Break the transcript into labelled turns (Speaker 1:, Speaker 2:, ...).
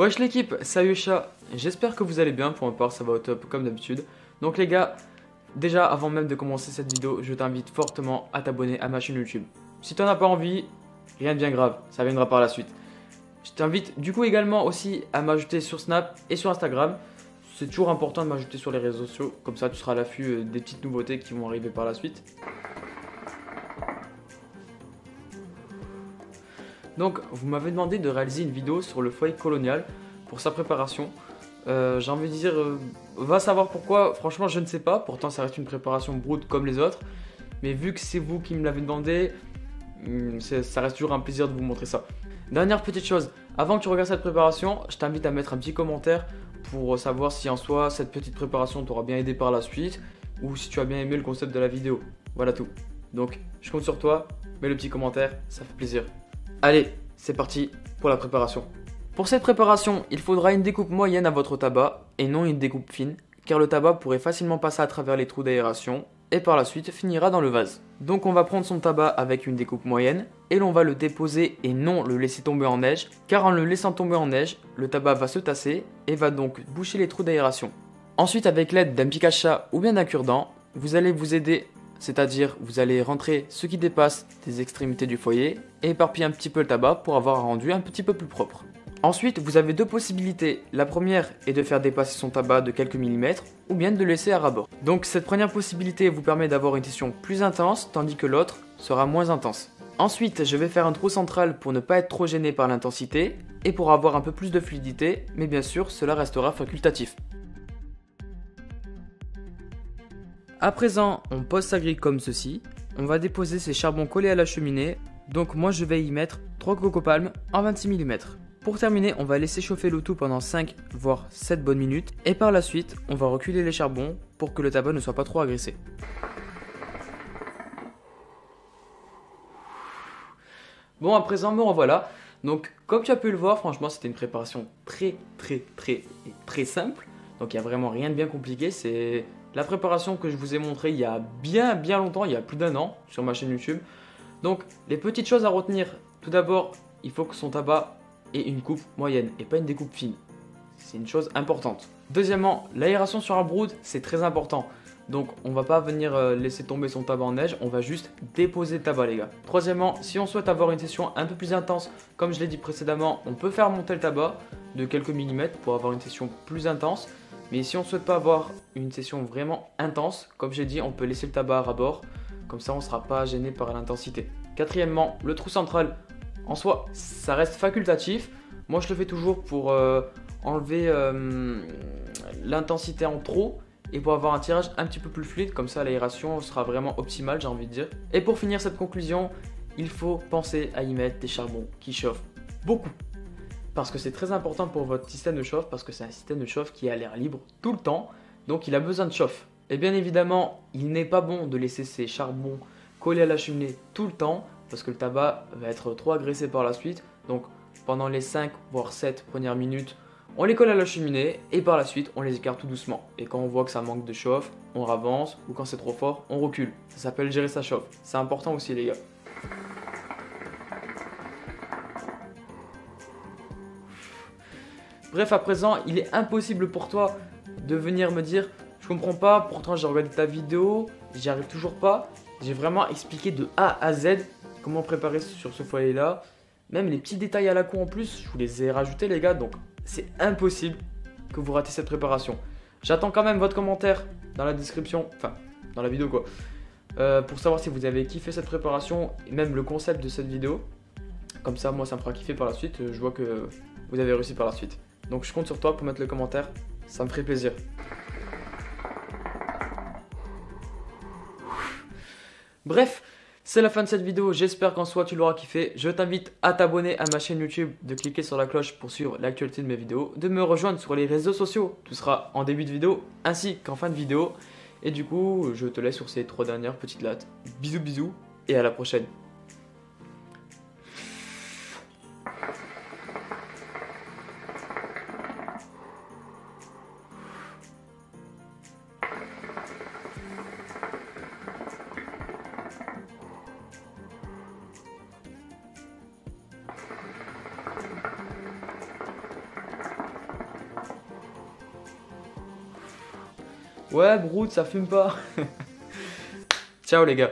Speaker 1: Wesh l'équipe, salut chat, j'espère que vous allez bien, pour ma part ça va au top comme d'habitude. Donc les gars, déjà avant même de commencer cette vidéo, je t'invite fortement à t'abonner à ma chaîne YouTube. Si t'en as pas envie, rien de bien grave, ça viendra par la suite. Je t'invite du coup également aussi à m'ajouter sur Snap et sur Instagram. C'est toujours important de m'ajouter sur les réseaux sociaux, comme ça tu seras à l'affût des petites nouveautés qui vont arriver par la suite. Donc vous m'avez demandé de réaliser une vidéo sur le foyer colonial pour sa préparation. J'ai envie de dire, va savoir pourquoi, franchement je ne sais pas, pourtant ça reste une préparation brute comme les autres. Mais vu que c'est vous qui me l'avez demandé, ça reste toujours un plaisir de vous montrer ça. Dernière petite chose, avant que tu regardes cette préparation, je t'invite à mettre un petit commentaire pour savoir si en soi cette petite préparation t'aura bien aidé par la suite ou si tu as bien aimé le concept de la vidéo. Voilà tout. Donc je compte sur toi, mets le petit commentaire, ça fait plaisir. Allez, c'est parti pour la préparation. Pour cette préparation, il faudra une découpe moyenne à votre tabac et non une découpe fine, car le tabac pourrait facilement passer à travers les trous d'aération et par la suite finira dans le vase. Donc on va prendre son tabac avec une découpe moyenne et l'on va le déposer et non le laisser tomber en neige, car en le laissant tomber en neige, le tabac va se tasser et va donc boucher les trous d'aération. Ensuite, avec l'aide d'un pic à chat ou bien d'un cure-dent, vous allez vous aider. C'est-à-dire, vous allez rentrer ce qui dépasse des extrémités du foyer et éparpiller un petit peu le tabac pour avoir un rendu un petit peu plus propre. Ensuite, vous avez deux possibilités. La première est de faire dépasser son tabac de quelques millimètres ou bien de le laisser à ras-bord. Donc cette première possibilité vous permet d'avoir une session plus intense tandis que l'autre sera moins intense. Ensuite, je vais faire un trou central pour ne pas être trop gêné par l'intensité et pour avoir un peu plus de fluidité, mais bien sûr, cela restera facultatif. À présent, on pose sa grille comme ceci. On va déposer ces charbons collés à la cheminée. Donc moi je vais y mettre 3 cocopalmes en 26 mm. Pour terminer, on va laisser chauffer le tout pendant 5 voire 7 bonnes minutes. Et par la suite, on va reculer les charbons pour que le tabac ne soit pas trop agressé. Bon, à présent me revoilà. Donc comme tu as pu le voir, franchement c'était une préparation très simple. Donc il n'y a vraiment rien de bien compliqué. C'est la préparation que je vous ai montrée il y a bien longtemps, il y a plus d'1 an sur ma chaîne YouTube. Donc les petites choses à retenir, tout d'abord il faut que son tabac ait une coupe moyenne et pas une découpe fine. C'est une chose importante. Deuxièmement, l'aération sur un brood c'est très important. Donc on va pas venir laisser tomber son tabac en neige, on va juste déposer le tabac les gars. Troisièmement, si on souhaite avoir une session un peu plus intense, comme je l'ai dit précédemment, on peut faire monter le tabac de quelques millimètres pour avoir une session plus intense. Mais si on ne souhaite pas avoir une session vraiment intense, comme j'ai dit, on peut laisser le tabac à ras-bord. Comme ça, on ne sera pas gêné par l'intensité. Quatrièmement, le trou central, en soi, ça reste facultatif. Moi, je le fais toujours pour enlever l'intensité en trop et pour avoir un tirage un petit peu plus fluide. Comme ça, l'aération sera vraiment optimale, j'ai envie de dire. Et pour finir cette conclusion, il faut penser à y mettre des charbons qui chauffent beaucoup. Parce que c'est très important pour votre système de chauffe, parce que c'est un système de chauffe qui est à l'air libre tout le temps, donc il a besoin de chauffe. Et bien évidemment, il n'est pas bon de laisser ces charbons collés à la cheminée tout le temps, parce que le tabac va être trop agressé par la suite. Donc pendant les 5 voire 7 premières minutes, on les colle à la cheminée et par la suite on les écarte tout doucement. Et quand on voit que ça manque de chauffe, on avance, ou quand c'est trop fort, on recule. Ça s'appelle gérer sa chauffe. C'est important aussi les gars. Bref, à présent, il est impossible pour toi de venir me dire « Je comprends pas, pourtant j'ai regardé ta vidéo, j'y arrive toujours pas. » J'ai vraiment expliqué de A à Z comment préparer sur ce foyer-là. Même les petits détails à la con en plus, je vous les ai rajoutés les gars. Donc c'est impossible que vous ratez cette préparation. J'attends quand même votre commentaire dans la description, enfin dans la vidéo quoi. Pour savoir si vous avez kiffé cette préparation et même le concept de cette vidéo. Comme ça, moi ça me fera kiffer par la suite. Je vois que vous avez réussi par la suite. Donc je compte sur toi pour mettre le commentaire, ça me ferait plaisir. Bref, c'est la fin de cette vidéo, j'espère qu'en soi tu l'auras kiffé. Je t'invite à t'abonner à ma chaîne YouTube, de cliquer sur la cloche pour suivre l'actualité de mes vidéos, de me rejoindre sur les réseaux sociaux, tout sera en début de vidéo ainsi qu'en fin de vidéo. Et du coup, je te laisse sur ces 3 dernières petites lattes. Bisous et à la prochaine. Ouais, Brood, ça fume pas. Ciao les gars.